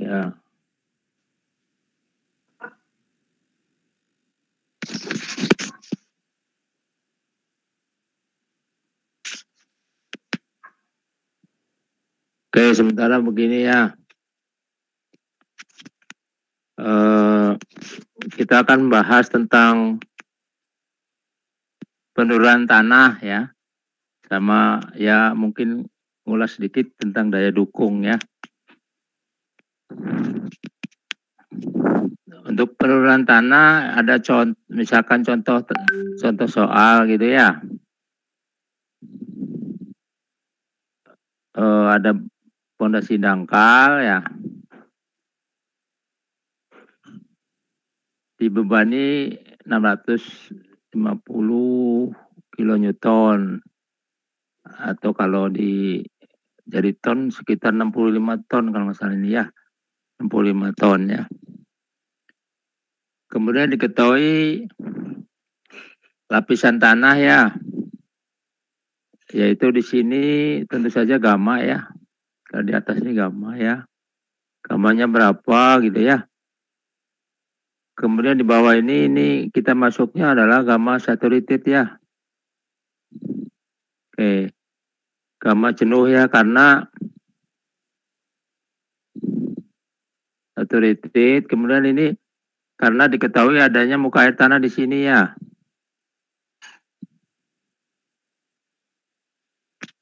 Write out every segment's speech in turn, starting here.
Ya. Oke, sementara begini ya. Kita akan bahas tentang penurunan tanah ya. Sama ya mungkin ngulas sedikit tentang daya dukung ya. Untuk penurunan tanah ada misalkan contoh soal gitu ya. Ada pondasi dangkal ya. Dibebani 650 kilonewton atau kalau jadi ton sekitar 65 ton kalau nggak salah ini ya. 65 ton ya. Kemudian diketahui lapisan tanah ya, yaitu di sini tentu saja gamma ya. Kalau di atas ini gamma ya. Gammanya berapa gitu ya. Kemudian di bawah ini kita masuknya adalah gamma saturated ya. Oke. Gamma jenuh ya karena saturated. Kemudian ini karena diketahui adanya muka air tanah di sini ya.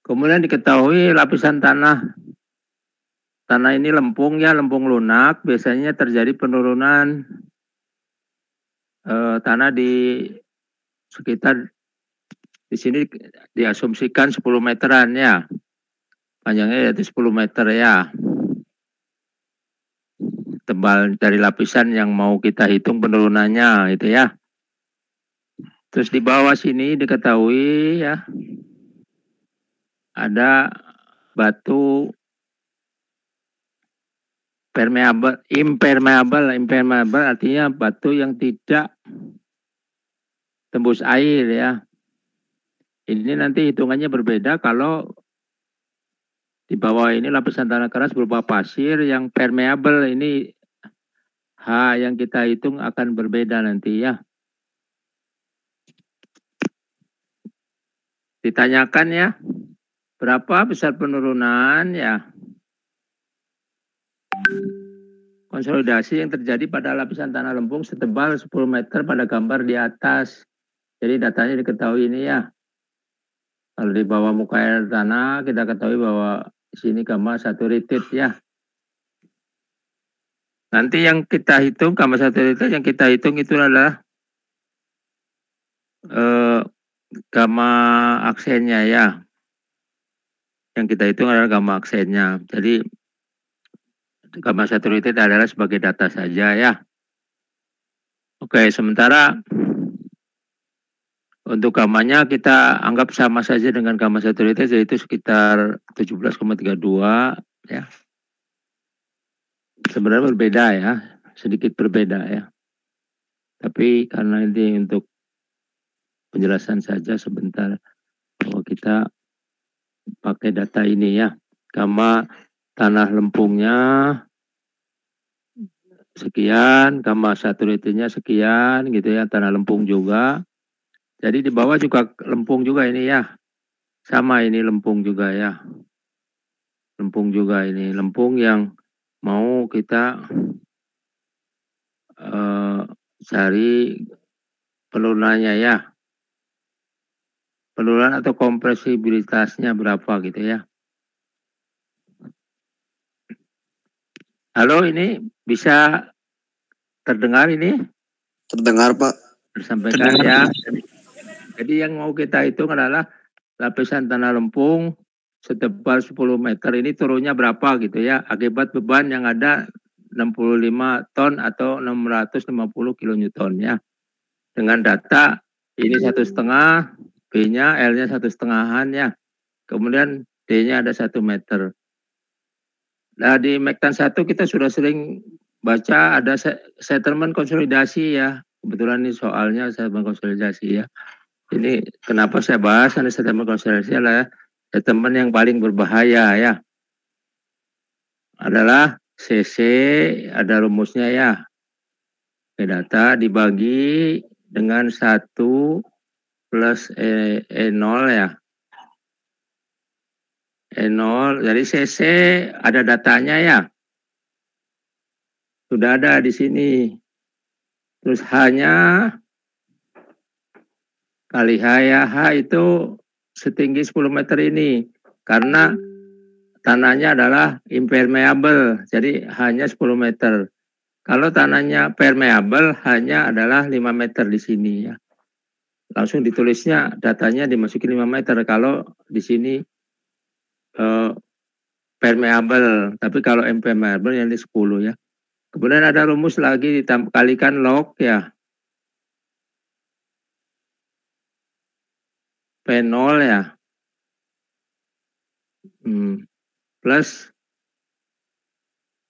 Kemudian diketahui lapisan tanah ini lempung ya, lempung lunak. Biasanya terjadi penurunan tanah di sekitar di sini diasumsikan 10 meteran ya. Panjangnya yaitu 10 meter ya. Tebal dari lapisan yang mau kita hitung penurunannya itu ya. Terus di bawah sini diketahui ya ada batu impermeable artinya batu yang tidak tembus air ya. Ini nanti hitungannya berbeda kalau di bawah ini lapisan tanah keras berupa pasir yang permeable ini H yang kita hitung akan berbeda nanti ya. Ditanyakan ya, berapa besar penurunan ya. Konsolidasi yang terjadi pada lapisan tanah lempung setebal 10 meter pada gambar di atas. Jadi datanya diketahui ini ya. Kalau di bawah muka air tanah kita ketahui bahwa di sini gamma saturated ya. Nanti yang kita hitung gamma saturated yang kita hitung itu adalah gamma aksennya ya. Yang kita hitung adalah gamma aksennya. Jadi gamma saturated adalah sebagai data saja ya. Oke, sementara untuk gammanya kita anggap sama saja dengan gamma saturated yaitu sekitar 17,32 ya. Sebenarnya berbeda ya, sedikit berbeda ya. Tapi karena ini untuk penjelasan saja sebentar bahwa kita pakai data ini ya. Gamma tanah lempungnya sekian, gamma saturatednya sekian gitu ya, tanah lempung juga. Jadi di bawah juga lempung juga ini ya. Sama ini lempung juga ya. Lempung juga ini, lempung yang mau kita cari penurunannya ya. Penurunan atau kompresibilitasnya berapa gitu ya. Halo, ini bisa terdengar ini? Terdengar Pak. Tersampaikan ya. Jadi yang mau kita hitung adalah lapisan tanah lempung setebal 10 meter ini turunnya berapa gitu ya. Akibat beban yang ada 65 ton atau 650 kilonewton ya. Dengan data ini 1,5, B-nya, L-nya 1,5-an ya. Kemudian D-nya ada 1 meter. Nah di Mektan 1 kita sudah sering baca ada settlement konsolidasi ya. Kebetulan ini soalnya settlement konsolidasi ya. Ini kenapa saya bahas settlement konsolidasi adalah settlement yang paling berbahaya ya. adalah CC, ada rumusnya ya. Data dibagi dengan 1 plus E0 ya. E0, jadi CC ada datanya ya. Sudah ada di sini. Terus H-nya kali H ya. H itu setinggi 10 meter ini. Karena tanahnya adalah impermeable, jadi hanya 10 meter. Kalau tanahnya permeable, hanya adalah 5 meter di sini ya. Langsung ditulisnya, datanya dimasukin 5 meter. Kalau di sini permeable, tapi kalau impermeable yang di 10 ya. Kemudian ada rumus lagi dikalikan log ya. P0 ya. Plus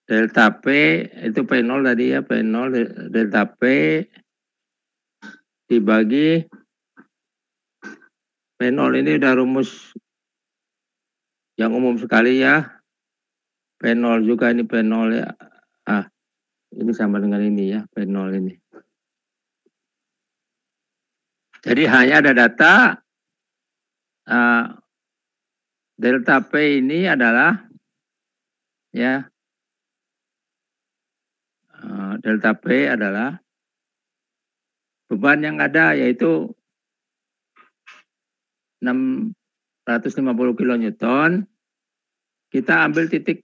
delta P, itu P0 tadi ya, P0 delta P dibagi P0 ini udah rumus yang umum sekali ya. P0 juga ini P0 ya. Ini sama dengan ini ya, P0 ini. Jadi hanya ada data delta P ini adalah ya delta P adalah beban yang ada yaitu 650 kilonewton. Kita ambil titik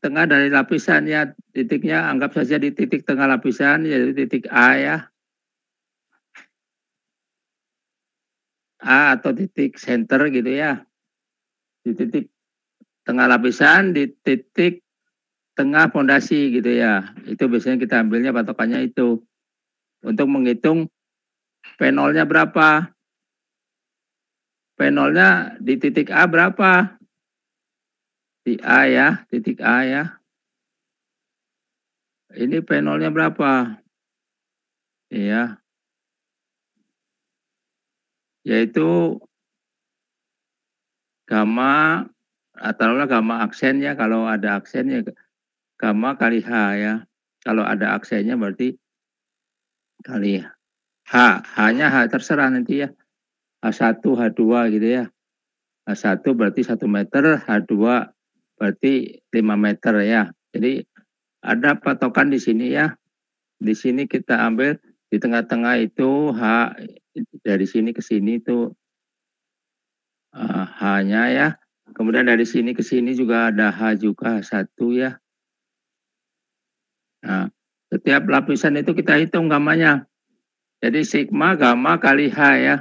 tengah dari lapisannya, titiknya anggap saja di titik tengah lapisan, yaitu titik A ya. A atau titik center gitu ya. Di titik tengah lapisan, di titik tengah fondasi gitu ya. Itu biasanya kita ambilnya patokannya itu. Untuk menghitung P0-nya berapa. P0-nya di titik A berapa? Di A ya, titik A ya. Ini P0-nya berapa? Iya. Yaitu gamma, atau gamma aksen ya, kalau ada aksennya gamma kali H ya. Kalau ada aksennya berarti kali H. H-nya H terserah nanti ya. H1, H2 gitu ya. H1 berarti 1 meter, H2 berarti 5 meter ya. Jadi ada patokan di sini ya. Di sini kita ambil di tengah-tengah itu H, dari sini ke sini itu H-nya ya. Kemudian dari sini ke sini juga ada H juga, H1 ya. Nah, setiap lapisan itu kita hitung gammanya. Jadi sigma gamma kali H ya.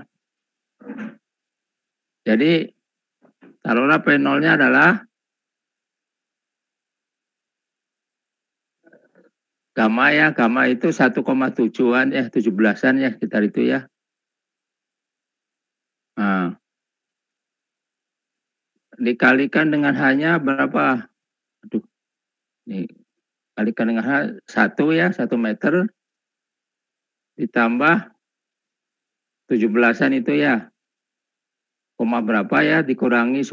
Jadi taruhlah P0-nya adalah gamma ya. Gamma itu 1,7-an ya, 17-an ya, sekitar itu ya. Nah, dikalikan dengan H-nya berapa? Aduh, nih, kalikan dengan H 1 ya, 1 meter ditambah 17-an itu ya. Koma berapa ya, dikurangi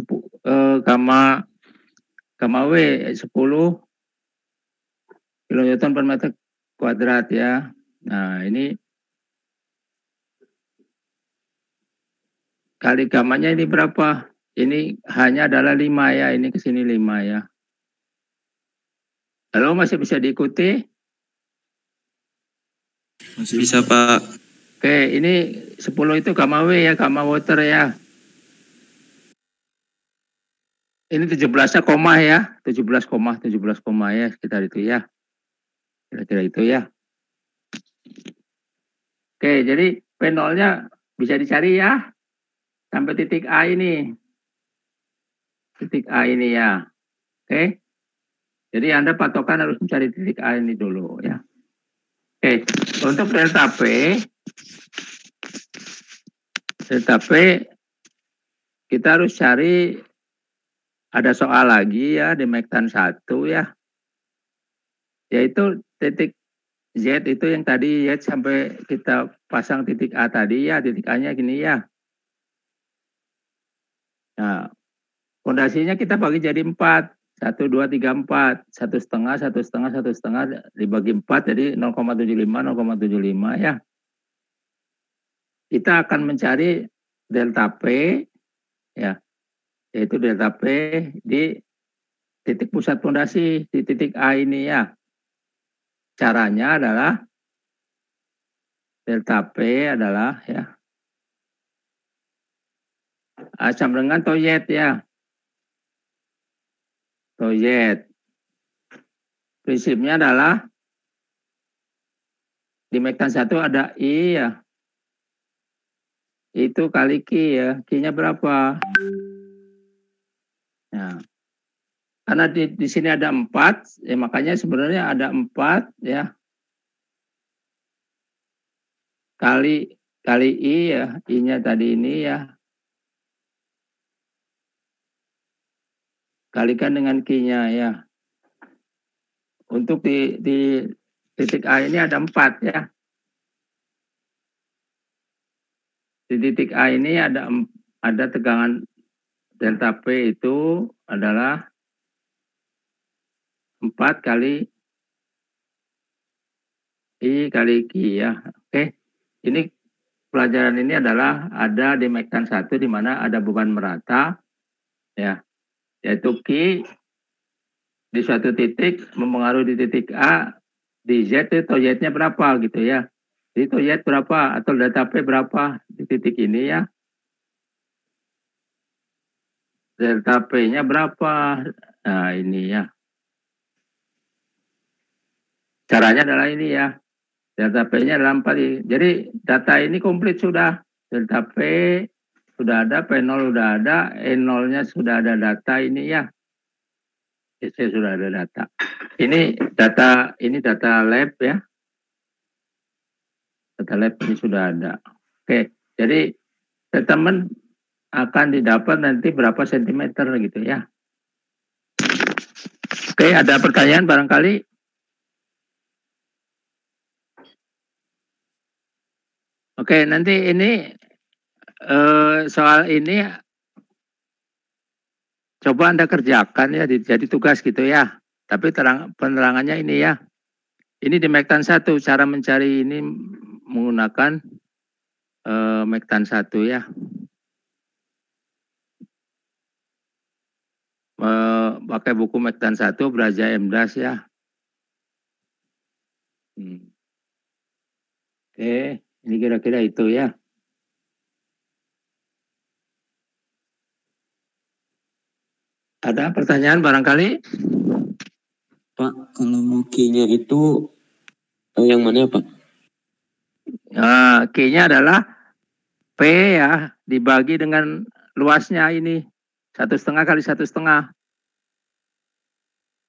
gamma W 10 kilonewton per meter kuadrat ya. Nah, ini kali gammanya ini berapa? Ini hanya adalah 5 ya, ini ke sini 5 ya. Halo, masih bisa diikuti? Masih bisa, Pak. Oke, ini 10 itu gamma W ya, gamma water ya. Ini 17-nya koma ya, 17 koma ya, sekitar itu ya. Kira-kira itu ya. Oke, jadi P0-nya bisa dicari ya, sampai titik A ini. Titik A ini ya. Oke. Jadi Anda patokan harus mencari titik A ini dulu ya. Oke, untuk delta P kita harus cari, ada soal lagi ya di Mektan 1 ya. Yaitu titik Z itu yang tadi Z sampai kita pasang titik A tadi ya, titik A-nya gini ya. Nah, fondasinya kita bagi jadi 4. 1, 2, 3, 4. 1,5, 1,5, 1,5 dibagi 4 jadi 0,75, 0,75 ya. Kita akan mencari delta P ya, yaitu delta P di titik pusat fondasi di titik A ini ya. Caranya adalah delta P adalah ya sama dengan toyet ya. Toyet. Prinsipnya adalah di mekan 1 ada I ya. Itu kali Q ya. Q-nya berapa? Nah, karena di sini ada 4, ya makanya sebenarnya ada 4 ya. Kali I ya. I-nya tadi ini ya. Kalikan dengan Q-nya ya. Untuk di titik A ini ada 4 ya. Di titik A ini ada tegangan delta P itu adalah 4 kali I kali Q ya. Oke. Ini pelajaran ini adalah ada di mekan 1 di mana ada beban merata ya. Yaitu Q di suatu titik mempengaruhi di titik A, di Z itu toyetnya berapa gitu ya. Jadi toyet berapa atau delta P berapa di titik ini ya. Delta P-nya berapa? Nah, ini ya. Caranya adalah ini ya. Delta P-nya adalah 4. Jadi data ini komplit sudah. Delta P sudah ada, P0 sudah ada, E0-nya sudah ada data ini ya. Saya sudah ada data. Ini data lab ya. Data lab ini sudah ada. Oke, jadi statement akan didapat nanti berapa sentimeter gitu ya. Oke, ada pertanyaan barangkali? Oke, nanti ini soal ini coba Anda kerjakan ya, jadi tugas gitu ya. Tapi penerangannya ini ya. Ini di Mektan 1, cara mencari ini menggunakan Mektan 1 ya. Pakai buku Mektan 1, Braja Emdas ya. Oke, ini kira-kira itu ya. Ada pertanyaan barangkali? Pak, kalau Q-nya itu yang mana ya Pak? Q-nya adalah P ya, dibagi dengan luasnya ini. 1,5 kali 1,5.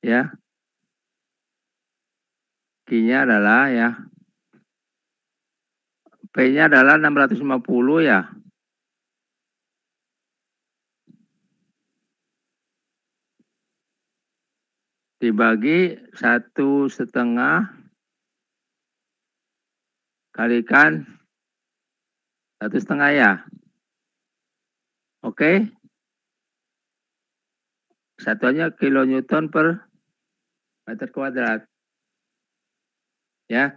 Ya. Q-nya adalah ya. P-nya adalah 650 ya. Dibagi 1,5 kalikan 1,5 ya. Oke. Satuannya kilonewton per meter kuadrat. Ya.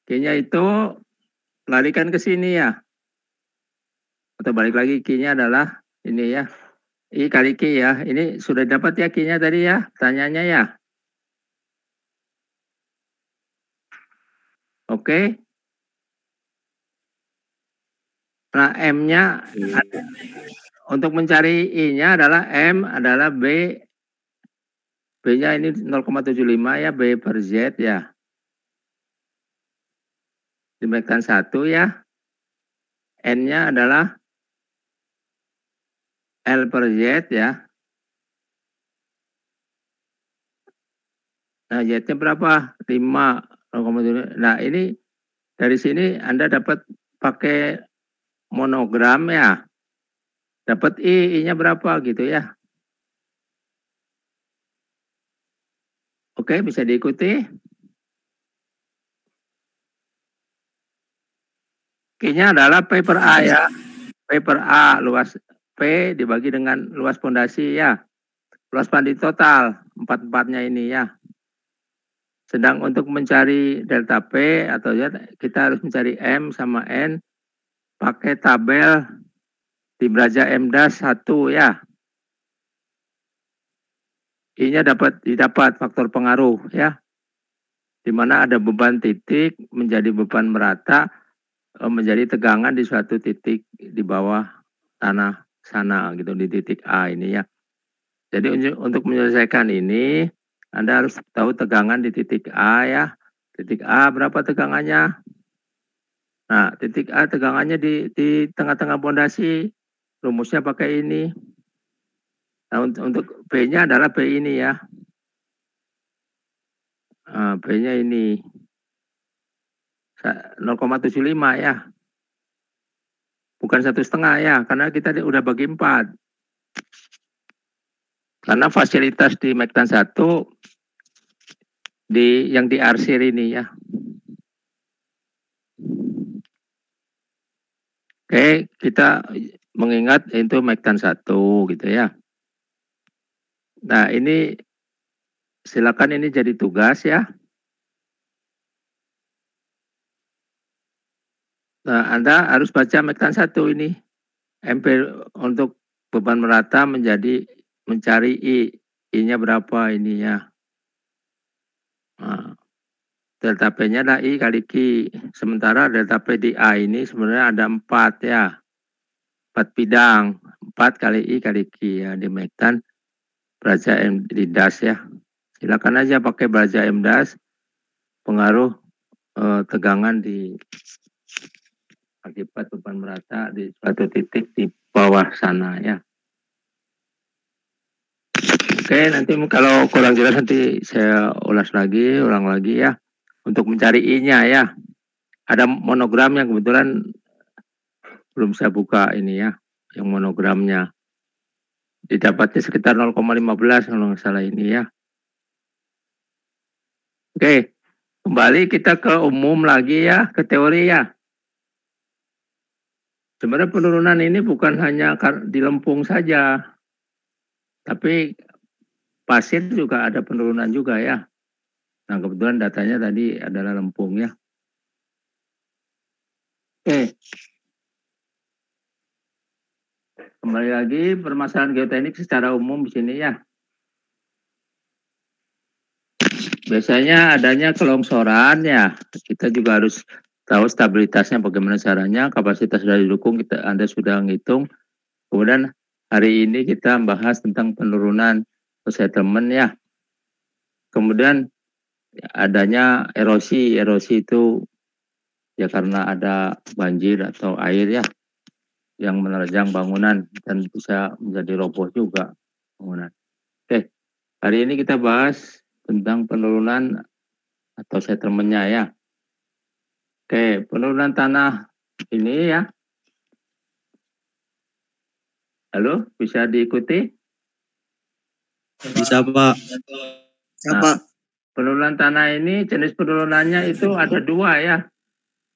Q-nya itu larikan ke sini ya. Atau balik lagi Q-nya adalah ini ya. I kali Q ya. Ini sudah dapat ya Q-nya tadi ya. Tanyanya ya. Oke. Nah, M-nya untuk mencari I-nya adalah M adalah B. B-nya ini 0,75 ya, B per Z ya. Diberikan 1 ya. N-nya adalah L per Z ya. Nah, Z-nya berapa? 5. Nah, ini dari sini Anda dapat pakai monogram ya. Dapat I-nya berapa gitu ya. Oke, bisa diikuti. Q-nya adalah P per A ya. P per A, luas P dibagi dengan luas pondasi ya. luas padi total, empat-empatnya ini ya. Sedang untuk mencari delta P atau Z, kita harus mencari M sama N pakai tabel di Braja M-1 ya. I-nya didapat faktor pengaruh ya. Di mana ada beban titik menjadi beban merata, menjadi tegangan di suatu titik di bawah tanah sana gitu, di titik A ini ya. Jadi untuk menyelesaikan ini, Anda harus tahu tegangan di titik A ya. Titik A berapa tegangannya? Nah, titik A tegangannya di tengah-tengah pondasi. Rumusnya pakai ini. Nah, untuk P-nya adalah P ini ya. Nah, P-nya ini 0,75 ya. Bukan 1,5 ya, karena kita udah bagi 4. Karena fasilitas di Mektan 1 yang diarsir ini ya. Oke, kita mengingat itu Mektan 1 gitu ya. Nah, ini silakan ini jadi tugas ya. Nah, Anda harus baca Mektan 1 ini. MP untuk beban merata mencari I. I-nya berapa ini ya. Nah, delta P-nya adalah I kali Q. Sementara delta P di A ini sebenarnya ada 4 ya. 4 bidang. 4 kali I kali Q ya. Di Mektan Braja M di DAS ya. Silakan aja pakai Braja M DAS. Pengaruh tegangan di akibat beban merata di suatu titik di bawah sana ya. Oke, nanti kalau kurang jelas nanti saya ulang lagi ya. Untuk mencari I-nya ya. Ada monogram yang kebetulan belum saya buka ini ya. Yang monogramnya. Didapatnya sekitar 0,15 kalau nggak salah ini ya. Oke, kembali kita ke umum lagi ya, ke teori ya. Sebenarnya penurunan ini bukan hanya di Lempung saja, tapi pasir juga ada penurunan juga ya. Nah, kebetulan datanya tadi adalah Lempung ya. Oke. Kembali lagi permasalahan geoteknik secara umum di sini ya. Biasanya adanya kelongsoran ya. Kita juga harus tahu stabilitasnya bagaimana caranya, kapasitas sudah didukung, Anda sudah ngitung. Kemudian hari ini kita bahas tentang penurunan settlement ya. Kemudian adanya erosi itu ya karena ada banjir atau air ya yang menerjang bangunan dan bisa menjadi roboh juga bangunan. Oke, hari ini kita bahas tentang penurunan atau settlementnya ya. Oke, penurunan tanah ini ya. Halo, bisa diikuti? Bisa, Pak. Nah, penurunan tanah ini jenis penurunannya itu ada 2 ya.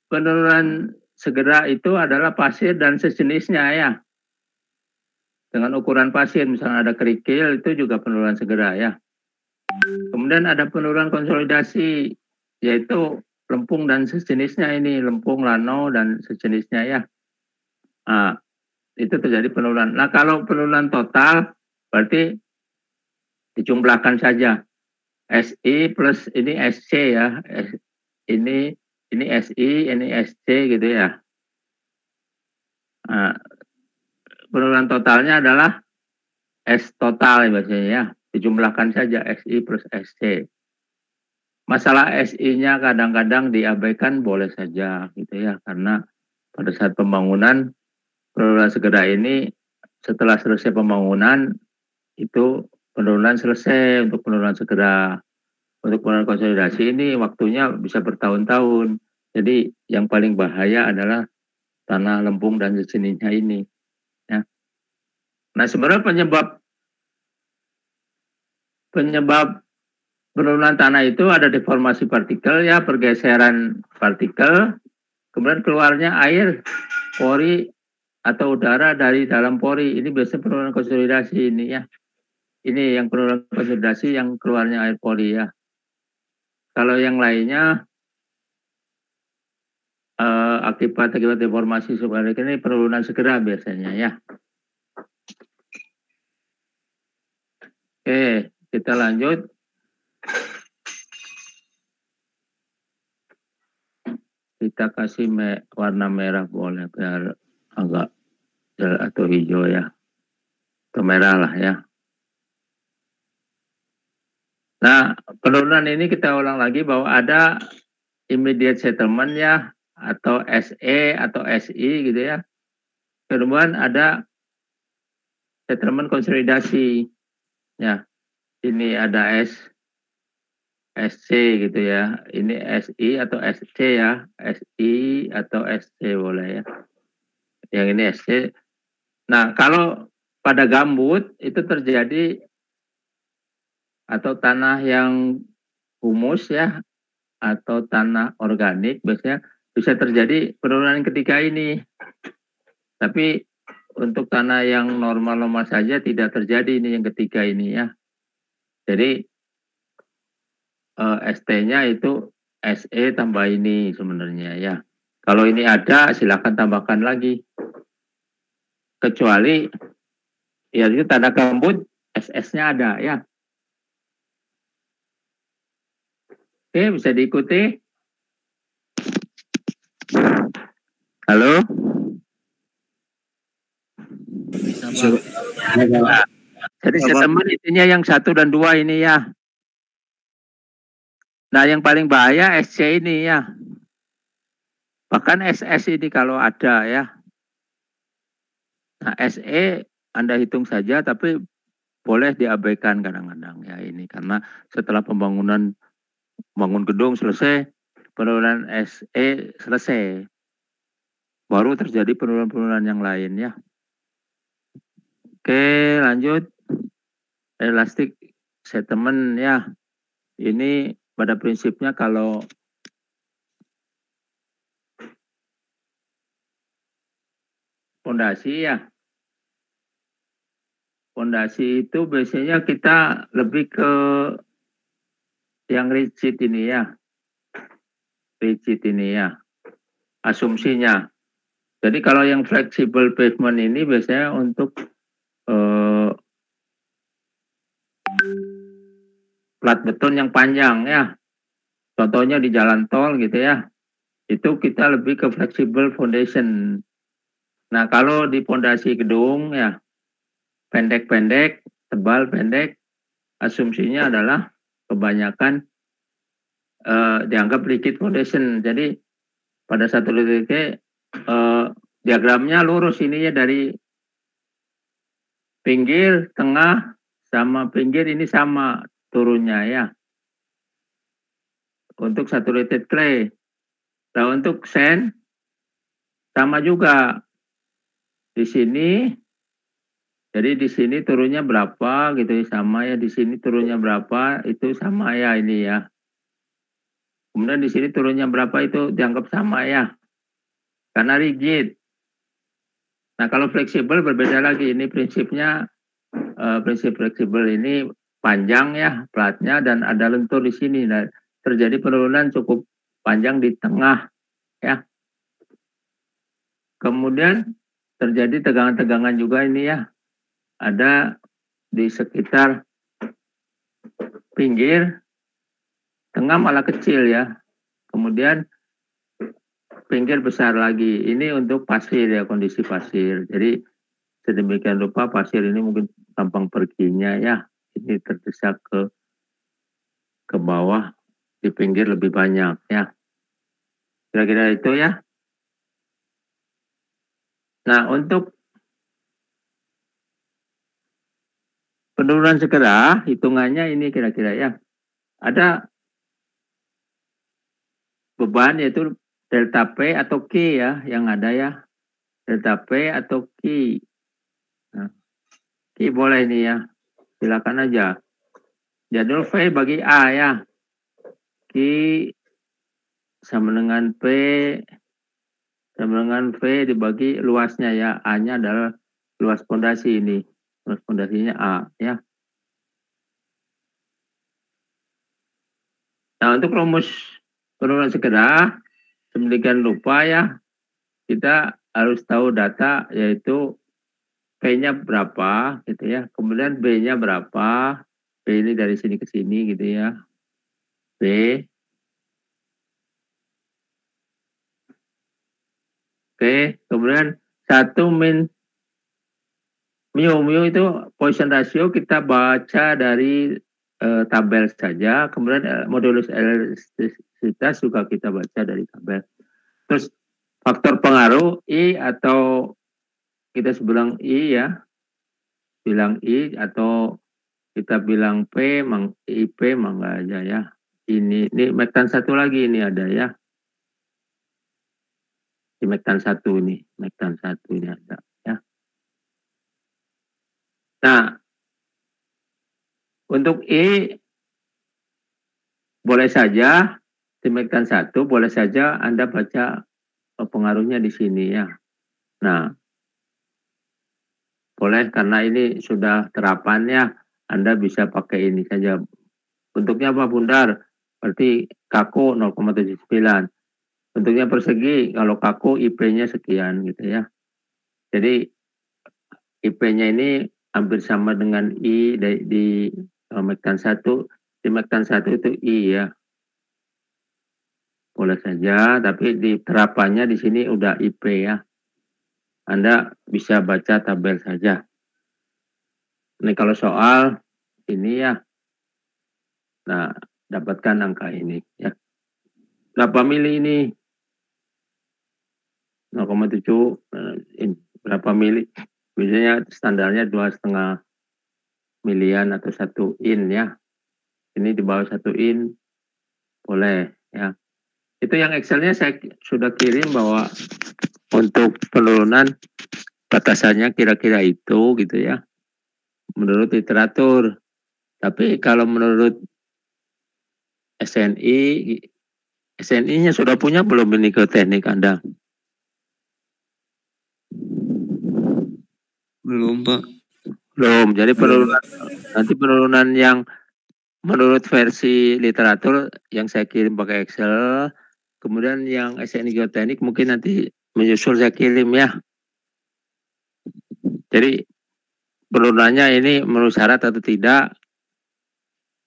Penurunan segera itu adalah pasir dan sejenisnya ya. Dengan ukuran pasir, misalnya ada kerikil, itu juga penurunan segera ya. Kemudian ada penurunan konsolidasi, yaitu lempung dan sejenisnya ini, lempung, lano, dan sejenisnya ya. Nah, itu terjadi penurunan. Nah, kalau penurunan total, berarti dijumlahkan saja. SI plus ini SC ya. Ini SI, ini SC gitu ya. Nah, penurunan totalnya adalah S total biasanya ya. Dijumlahkan saja SI plus SC. Masalah SI-nya kadang-kadang diabaikan boleh saja gitu ya. Karena pada saat pembangunan penurunan segera ini setelah selesai pembangunan itu penurunan selesai untuk penurunan segera. Untuk penurunan konsolidasi ini waktunya bisa bertahun-tahun. Jadi yang paling bahaya adalah tanah lempung dan sejenisnya ini. Ya. Nah, sebenarnya penyebab penurunan tanah itu ada deformasi partikel ya, pergeseran partikel, kemudian keluarnya air, pori atau udara dari dalam pori. Ini biasanya penurunan konsolidasi ini ya. ini yang penurunan konsolidasi yang keluarnya air pori ya. Kalau yang lainnya akibat deformasi subarik ini penurunan segera biasanya ya. Oke, kita lanjut. Kita kasih warna merah boleh biar agak atau hijau ya. Atau merah lah ya. Nah, penurunan ini kita ulang lagi bahwa ada immediate settlement ya, atau SE atau SI gitu ya. Kemudian ada settlement konsolidasi ya. Ini ada SC gitu ya. Ini SI atau SC ya. SI atau SC boleh ya. Yang ini SC. Nah, kalau pada gambut itu terjadi atau tanah yang humus ya, atau tanah organik biasanya bisa terjadi penurunan ketiga ini. Tapi untuk tanah yang normal-normal saja tidak terjadi ini yang ketiga ini ya. Jadi ST-nya itu SE tambah ini sebenarnya ya. Kalau ini ada silakan tambahkan lagi. Kecuali ya itu tanda gambut SS-nya ada ya. Oke, bisa diikuti. Halo? Bisa, Nah, jadi settlement intinya yang 1 dan 2 ini ya. Nah, yang paling bahaya SC ini ya. Bahkan SS ini kalau ada ya. Nah, SE Anda hitung saja tapi boleh diabaikan kadang-kadang ya ini. Karena setelah bangun gedung selesai, penurunan SE selesai. Baru terjadi penurunan-penurunan yang lain ya. Oke, lanjut. Elastic settlement ya. Ini pada prinsipnya kalau fondasi ya. Fondasi itu biasanya kita lebih ke yang rigid ini ya. Rigid ini ya. Asumsinya. Jadi kalau yang flexible pavement ini biasanya untuk plat beton yang panjang ya. Contohnya di jalan tol gitu ya. Itu kita lebih ke flexible foundation. Nah, kalau di fondasi gedung ya pendek-pendek, tebal pendek, asumsinya adalah kebanyakan dianggap rigid foundation. Jadi pada satu titik diagramnya lurus ininya dari pinggir, tengah, sama pinggir ini sama turunnya ya. Untuk saturated clay. Nah, untuk sand sama juga. Di sini jadi di sini turunnya berapa gitu sama ya, di sini turunnya berapa itu sama ya ini ya. Kemudian di sini turunnya berapa itu dianggap sama ya. Karena rigid. Nah, kalau fleksibel berbeda lagi. Ini prinsipnya prinsip fleksibel ini panjang ya platnya dan ada lentur di sini. Nah, terjadi penurunan cukup panjang di tengah ya. Kemudian terjadi tegangan-tegangan juga ini ya. Ada di sekitar pinggir, tengah malah kecil ya. Kemudian pinggir besar lagi. Ini untuk pasir ya, kondisi pasir. Jadi sedemikian rupa pasir ini mungkin gampang perginya ya. Ini terdesak ke bawah, di pinggir lebih banyak ya. Kira-kira itu ya. Nah, untuk penurunan segera, hitungannya ini kira-kira ya. Ada beban yaitu delta P atau Q ya, yang ada ya. Delta P atau Q. Nah, Q boleh ini ya, silakan aja. Jadul V bagi A ya. Q sama dengan P sama dengan V dibagi luasnya ya. A-nya adalah luas pondasi ini. Luas pondasinya A ya. Nah, untuk rumus penurunan segera, sedemikian rupa ya, kita harus tahu data, yaitu P-nya berapa, gitu ya. Kemudian B-nya berapa, B ini dari sini ke sini, gitu ya. B. Oke, kemudian 1 min mu itu Poisson ratio kita baca dari tabel saja, kemudian modulus elastisitas juga kita baca dari tabel. Terus faktor pengaruh I atau kita bilang I ya, bilang I atau kita bilang P, IP mangga aja ya. Ini metan satu lagi ini ada ya. Di metan satu ini ada ya. Nah, untuk I boleh saja metan satu, boleh saja Anda baca pengaruhnya di sini ya. Nah, boleh karena ini sudah terapannya, Anda bisa pakai ini saja. Bentuknya apa bundar? Berarti kaku 0,79. Bentuknya persegi, kalau kaku IP-nya sekian gitu ya. Jadi IP-nya ini hampir sama dengan I di metan 1. Di metan 1 itu I ya. Boleh saja, tapi di terapannya di sini udah IP ya. Anda bisa baca tabel saja. Ini kalau soal ini ya. Nah, dapatkan angka ini ya. Berapa mili ini? 0,7 berapa mili? Biasanya standarnya 2,5 milian atau 1 in ya. Ini di bawah 1 in boleh ya. Itu yang Excelnya saya sudah kirim bahwa untuk penurunan batasannya kira-kira itu gitu ya. Menurut literatur. Tapi kalau menurut SNI, SNI-nya sudah punya belum ini ke teknik Anda? Belum, Pak. Belum. Jadi penurunan nanti penurunan yang menurut versi literatur yang saya kirim pakai Excel, kemudian yang SNI Geoteknik mungkin nanti menyusul saya kirim ya. Jadi penurunannya ini menurut syarat atau tidak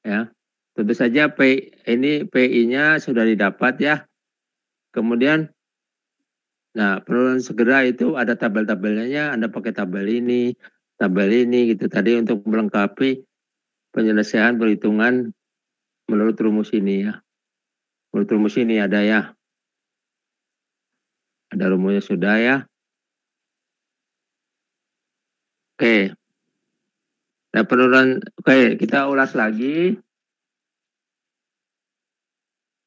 ya. Tentu saja ini PI-nya sudah didapat ya. Kemudian nah penurunan segera itu ada tabel-tabelnya, Anda pakai tabel ini gitu tadi untuk melengkapi penyelesaian perhitungan menurut rumus ini ya. Menurut rumus ini ada ya. Ada rumusnya sudah ya. Oke. Nah penurunan, oke kita ulas lagi.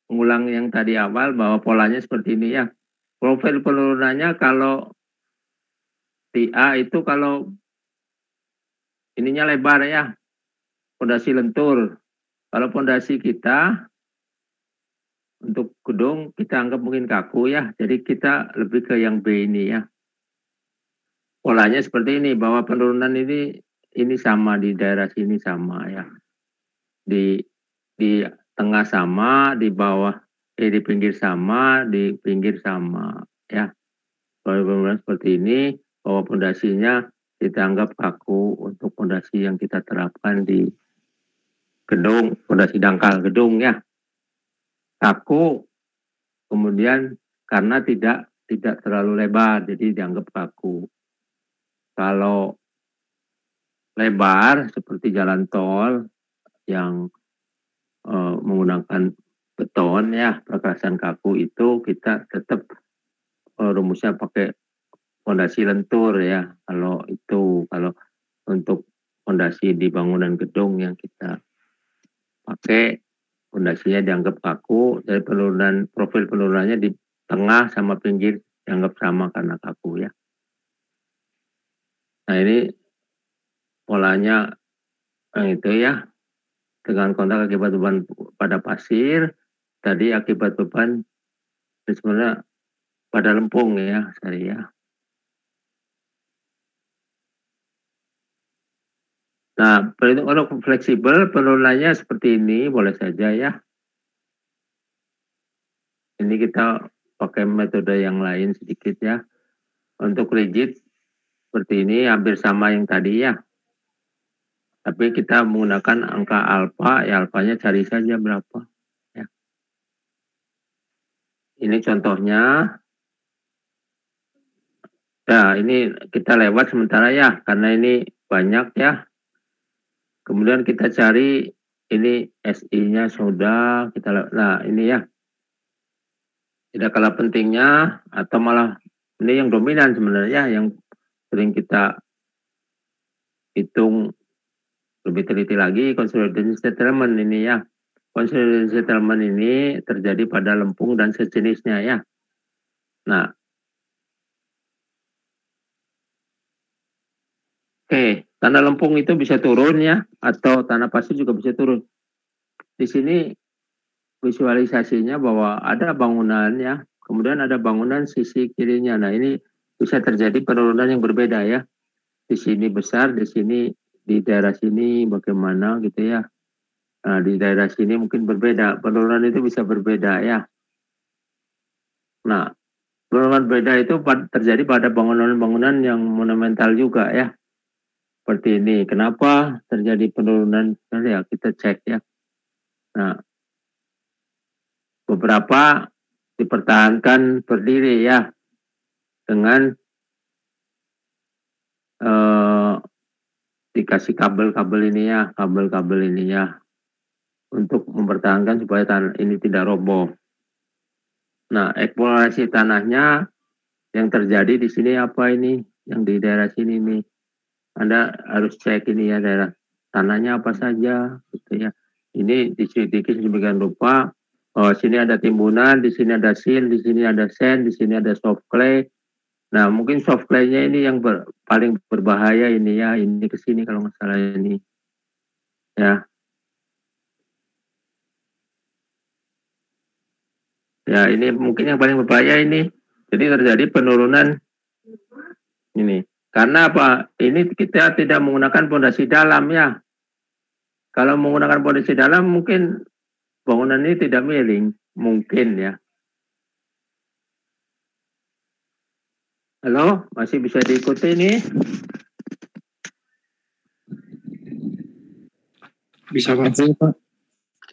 Mengulang yang tadi awal bahwa polanya seperti ini ya. Profil penurunannya kalau di A itu kalau ininya lebar ya. Pondasi lentur. Kalau pondasi kita untuk gedung kita anggap mungkin kaku ya. Jadi kita lebih ke yang B ini ya. Polanya seperti ini bahwa penurunan ini sama di daerah sini sama ya. Di tengah sama, di bawah di pinggir sama, di pinggir sama ya. Kalau seperti ini bahwa pondasinya kita anggap kaku untuk pondasi yang kita terapkan di gedung, pondasi dangkal gedung ya. Kaku kemudian karena tidak terlalu lebar jadi dianggap kaku. Kalau lebar seperti jalan tol yang menggunakan beton ya, perkerasan kaku itu kita tetap rumusnya pakai fondasi lentur ya. Kalau untuk fondasi di bangunan gedung yang kita pakai fondasinya dianggap kaku, dari profil penurunannya di tengah sama pinggir dianggap sama karena kaku ya. Nah ini polanya itu ya, dengan kontak akibat beban pada pasir, tadi akibat beban sebenarnya pada lempung ya, sorry ya. Nah, untuk fleksibel penurunannya seperti ini boleh saja ya. Ini kita pakai metode yang lain sedikit ya. Untuk rigid seperti ini hampir sama yang tadi ya. Tapi kita menggunakan angka alfa, ya alfanya cari saja berapa. Ya. Ini contohnya. Nah, ini kita lewat sementara ya, karena ini banyak ya. Kemudian kita cari ini SI-nya sudah kita. Nah, ini ya. Tidak kalah pentingnya atau malah ini yang dominan sebenarnya yang sering kita hitung lebih teliti lagi, consolidation settlement ini ya. Consolidation settlement ini terjadi pada lempung dan sejenisnya ya. Nah, oke, tanah lempung itu bisa turun ya, atau tanah pasir juga bisa turun. Di sini visualisasinya bahwa ada bangunan ya, kemudian ada bangunan sisi kirinya. Nah, ini bisa terjadi penurunan yang berbeda ya. Di sini besar, di sini di daerah sini bagaimana gitu ya. Nah, di daerah sini mungkin berbeda. Penurunan itu bisa berbeda ya. Nah, penurunan berbeda itu terjadi pada bangunan-bangunan yang monumental juga ya. Seperti ini. Kenapa terjadi penurunan? Ya, kita cek ya. Nah, beberapa dipertahankan berdiri ya dengan dikasih kabel-kabel ini ya, kabel-kabel ini ya untuk mempertahankan supaya tanah ini tidak roboh. Nah, eksplorasi tanahnya yang terjadi di sini apa ini? Yang di daerah sini nih. Anda harus cek ini ya daerah tanahnya apa saja gitu ya. Ini diselidiki sedemikian rupa. Oh, sini ada timbunan, di sini ada sill, di sini ada sand, di sini ada soft clay. Nah, mungkin soft clay-nya ini yang paling berbahaya ini ya. Ini ke sini kalau nggak salah ini. Ya. Ya, ini mungkin yang paling berbahaya ini. Jadi terjadi penurunan ini. Karena apa? Ini kita tidak menggunakan fondasi dalam ya. Kalau menggunakan fondasi dalam mungkin bangunan ini tidak miring. Mungkin ya. Halo, masih bisa diikuti nih? Bisa Pak.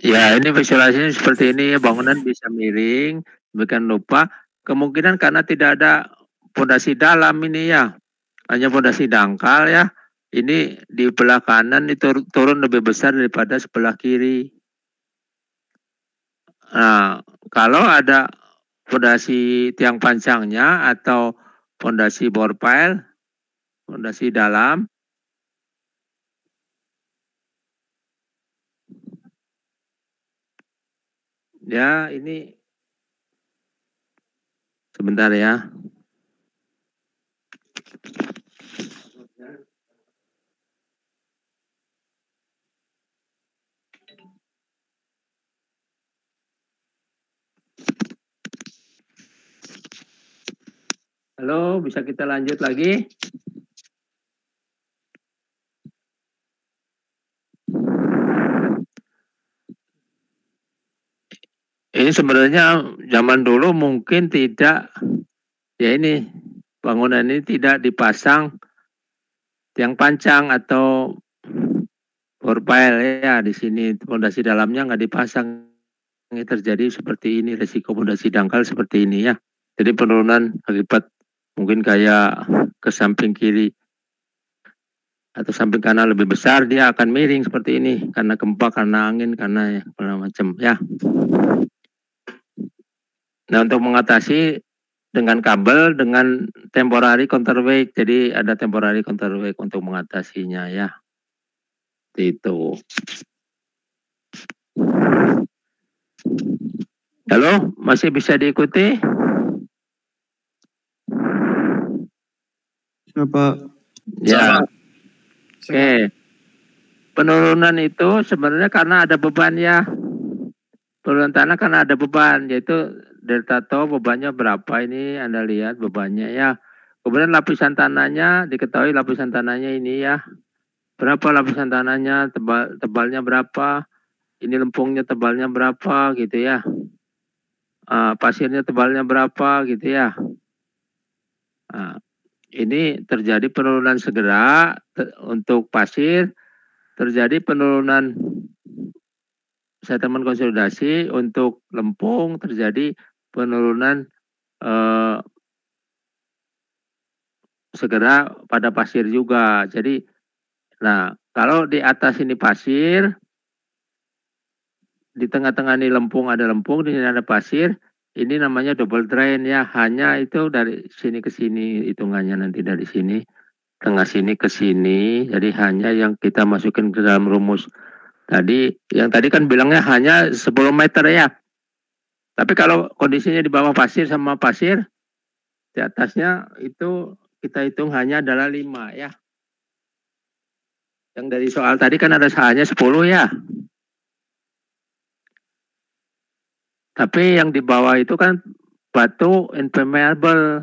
Ya, ini visualisasinya seperti ini. Bangunan bisa miring. Demikian lupa. Kemungkinan karena tidak ada fondasi dalam ini ya. Hanya fondasi dangkal ya. Ini di belah kanan itu turun lebih besar daripada sebelah kiri. Nah, kalau ada fondasi tiang panjangnya atau fondasi bore pile, fondasi dalam, ya ini sebentar ya. Halo, bisa kita lanjut lagi? Ini sebenarnya zaman dulu mungkin tidak, ya ini bangunan ini tidak dipasang tiang panjang atau bore pile ya. Di sini fondasi dalamnya nggak dipasang. Ini terjadi seperti ini, resiko fondasi dangkal seperti ini ya. Jadi penurunan akibat mungkin kayak ke samping kiri atau samping kanan lebih besar, dia akan miring seperti ini karena gempa, karena angin, karena ya, macam ya. Nah, untuk mengatasi dengan kabel dengan temporary counterweight, jadi ada temporary counterweight untuk mengatasinya ya. Itu. Halo, masih bisa diikuti? Pak. Ya. Oke. Penurunan itu sebenarnya karena ada beban ya. Penurunan tanah karena ada beban, yaitu delta tau bebannya berapa ini Anda lihat bebannya ya. Kemudian lapisan tanahnya diketahui lapisan tanahnya ini ya. Berapa lapisan tanahnya, tebalnya berapa, ini lempungnya tebalnya berapa gitu ya. pasirnya tebalnya berapa gitu ya. Nah, ini terjadi penurunan segera untuk pasir, terjadi penurunan settlement konsolidasi, untuk lempung terjadi penurunan segera pada pasir juga. Jadi, nah kalau di atas ini pasir, di tengah-tengah ini lempung, di sini ada pasir, ini namanya double drain ya. Hanya itu dari sini ke sini hitungannya nanti dari sini, tengah sini ke sini. Jadi hanya yang kita masukin ke dalam rumus tadi, yang tadi kan bilangnya hanya 10 meter ya. Tapi kalau kondisinya di bawah pasir sama pasir, di atasnya itu kita hitung hanya adalah 5 ya. Yang dari soal tadi kan ada hanya 10 ya. Tapi yang di bawah itu kan batu impermeable.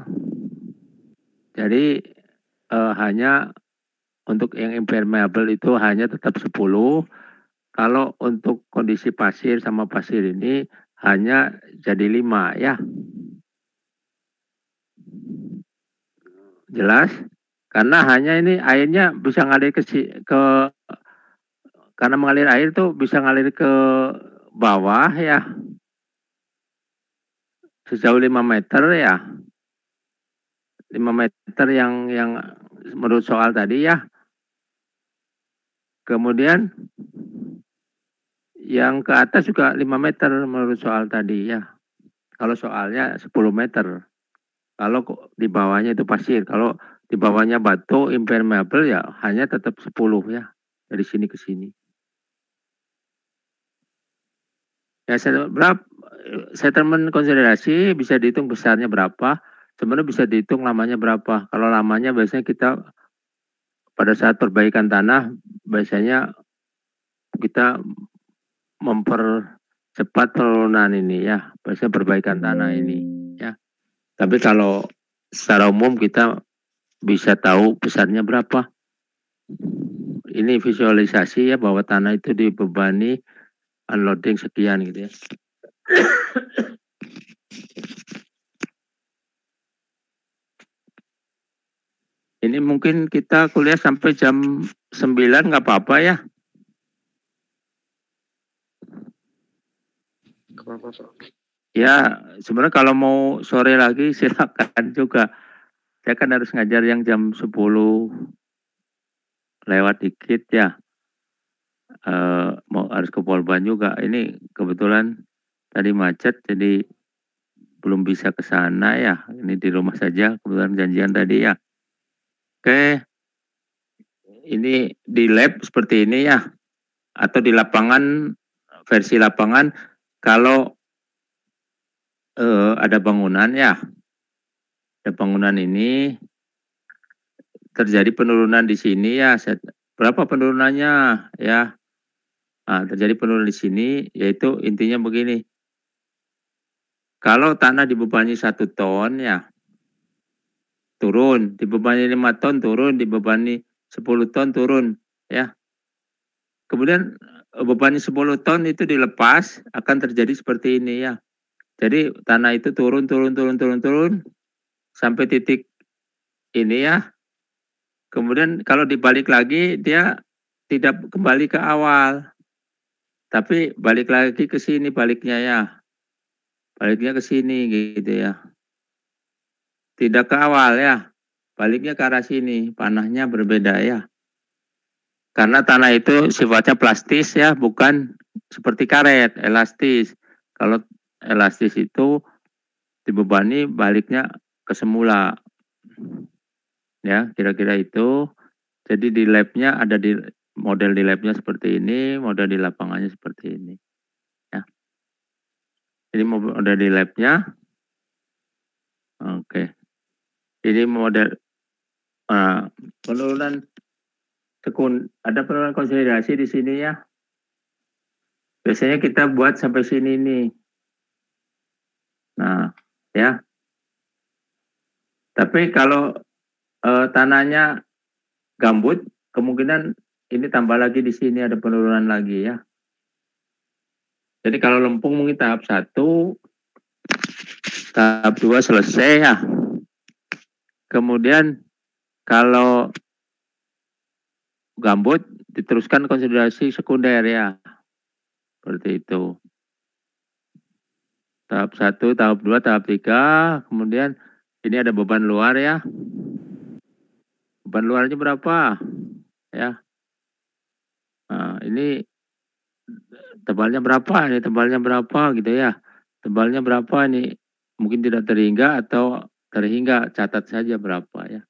Jadi hanya untuk yang impermeable itu hanya tetap 10. Kalau untuk kondisi pasir sama pasir ini hanya jadi 5 ya. Jelas? Karena hanya ini airnya bisa ngalir karena mengalir air itu bisa ngalir ke bawah ya. Sejauh 5 meter ya. 5 meter yang menurut soal tadi ya. Kemudian yang ke atas juga 5 meter menurut soal tadi ya. Kalau soalnya 10 meter. Kalau di bawahnya itu pasir. Kalau di bawahnya batu impermeable ya hanya tetap 10 ya. Dari sini ke sini. Ya settlement konsolidasi bisa dihitung besarnya berapa. Sebenarnya bisa dihitung lamanya berapa. Kalau lamanya biasanya kita pada saat perbaikan tanah biasanya kita mempercepat penurunan ini ya, biasanya perbaikan tanah ini ya. Tapi kalau secara umum kita bisa tahu besarnya berapa. Ini visualisasi ya bahwa tanah itu dibebani unloading sekian gitu ya. Ini mungkin kita kuliah sampai jam 9 nggak apa-apa ya. Ya, sebenarnya kalau mau sore lagi silakan juga. Saya kan harus ngajar yang jam 10 lewat dikit ya. Mau harus ke Polban juga. Ini kebetulan tadi macet jadi belum bisa ke sana ya. Ini di rumah saja kebetulan janjian tadi ya. Oke. Ini di lab seperti ini ya. Atau di lapangan, versi lapangan kalau ada bangunan ya. Ada bangunan ini terjadi penurunan di sini ya. Berapa penurunannya ya? Nah, terjadi penurunan di sini, yaitu intinya begini. Kalau tanah dibebani 1 ton ya, turun. Dibebani 5 ton turun, dibebani 10 ton turun ya. Kemudian bebannya 10 ton itu dilepas, akan terjadi seperti ini ya. Jadi tanah itu turun sampai titik ini ya. Kemudian kalau dibalik lagi dia tidak kembali ke awal. Tapi balik lagi ke sini baliknya ya. Baliknya ke sini gitu ya. Tidak ke awal ya. Baliknya ke arah sini, panahnya berbeda ya. Karena tanah itu sifatnya plastis ya, bukan seperti karet, elastis. Kalau elastis itu dibebani baliknya ke semula. Ya, kira-kira itu. Jadi di labnya ada model di labnya seperti ini, model di lapangannya seperti ini. Ya. Ini model di labnya. Oke. Ini model penurunan ada penurunan konsolidasi di sini ya. Biasanya kita buat sampai sini nih. Nah, ya. Tapi kalau tanahnya gambut, kemungkinan ini tambah lagi di sini ada penurunan lagi ya. Jadi kalau lempung mungkin tahap 1, Tahap 2 selesai ya. Kemudian kalau gambut diteruskan konsolidasi sekunder ya. Seperti itu. Tahap 1, tahap 2, tahap 3. Kemudian ini ada beban luar ya. Beban luarnya berapa? Ya. Nah, ini tebalnya berapa? Ini tebalnya berapa gitu ya. Tebalnya berapa nih? Mungkin tidak terhingga atau terhingga, catat saja berapa ya.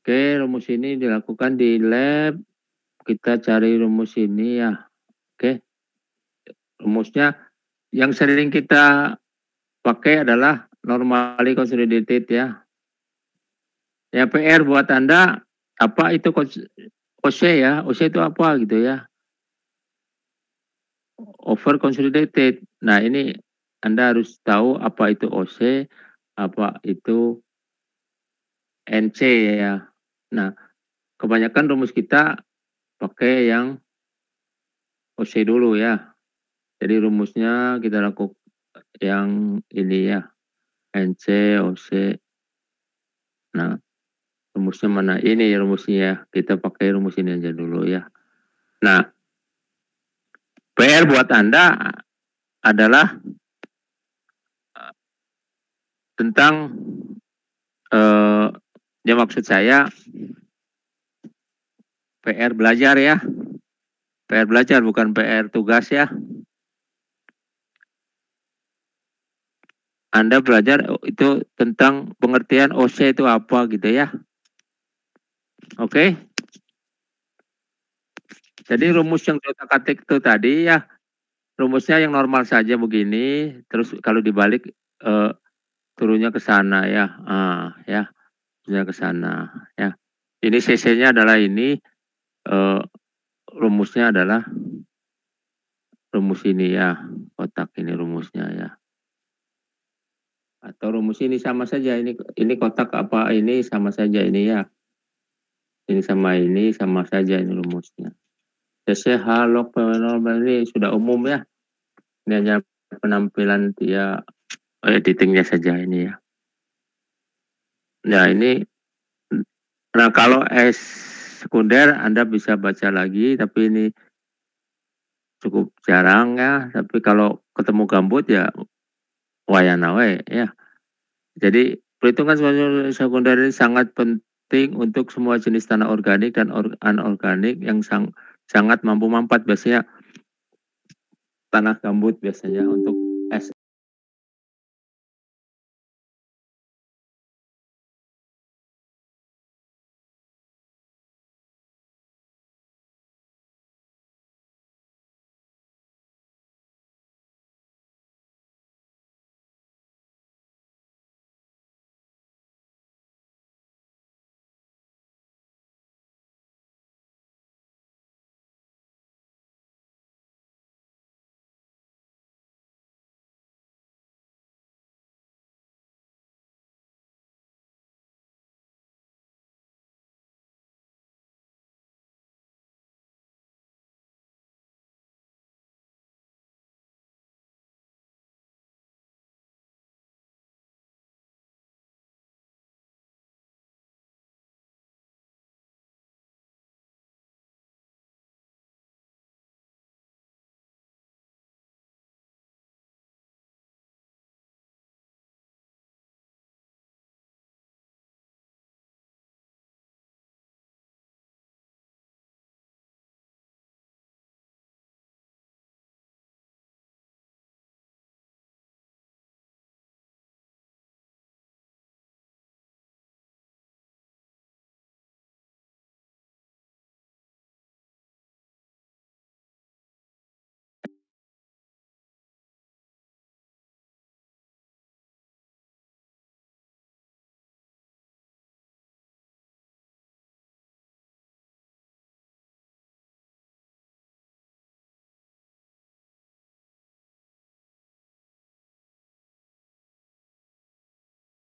Oke, rumus ini dilakukan di lab. Kita cari rumus ini ya. Oke. Rumusnya yang sering kita pakai adalah normally consolidated ya. Ya PR buat Anda, apa itu OC ya? OC itu apa gitu ya? Over consolidated. Nah, ini Anda harus tahu apa itu OC, apa itu NC ya. Nah, kebanyakan rumus kita pakai yang OC dulu ya. Jadi rumusnya kita lakukan yang ini ya. NC, OC. Nah, rumusnya mana? Ini rumusnya ya. Kita pakai rumus ini aja dulu ya. Nah, PR buat Anda adalah tentang ya maksud saya PR belajar ya. PR belajar bukan PR tugas ya. Anda belajar itu tentang pengertian OC itu apa gitu ya. Oke. Jadi rumus yang otak-atik itu tadi ya, rumusnya yang normal saja begini, terus kalau dibalik turunnya ke sana ya. Ya. Turunnya ke sana ya. Ini CC-nya adalah ini, rumusnya adalah rumus ini ya, kotak ini rumusnya ya. Atau rumus ini sama saja, ini kotak apa ini sama saja ini ya. Ini sama saja ini rumusnya. CC halog normal ini sudah umum ya. Ini hanya penampilan dia editingnya saja ini ya. Nah ini, nah kalau S sekunder Anda bisa baca lagi, tapi ini cukup jarang ya. Tapi kalau ketemu gambut ya wayana we ya. Jadi perhitungan sekunder ini sangat penting untuk semua jenis tanah organik dan anorganik yang sangat mampu manfaat, biasanya tanah gambut biasanya untuk